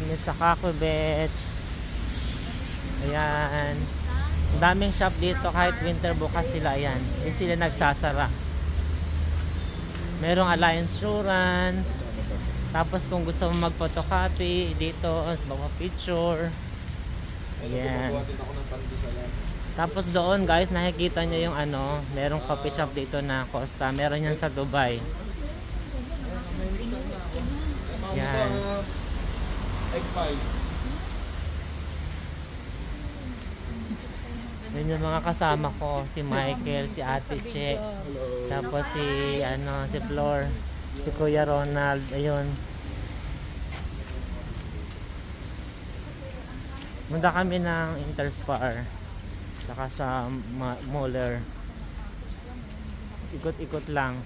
kami sa Caco Beach. Ayan. Ang daming shop dito kahit winter bukas sila. Ayan. Hindi sila nagsasara. Merong Alliance Insurance. Tapos kung gusto mo mag-photocopy dito, magpa-picture. Ayan. Tapos doon guys, nakikita nyo yung ano, merong coffee shop dito na Costa. Meron yan sa Dubai. Yan. Yun yung mga kasama ko, si Michael, si Ate Che, tapos si ano, si Flor, si Kuya Ronald, ayun. Punta kami ng Interspar, saka sa Muller. Ikot-ikot lang.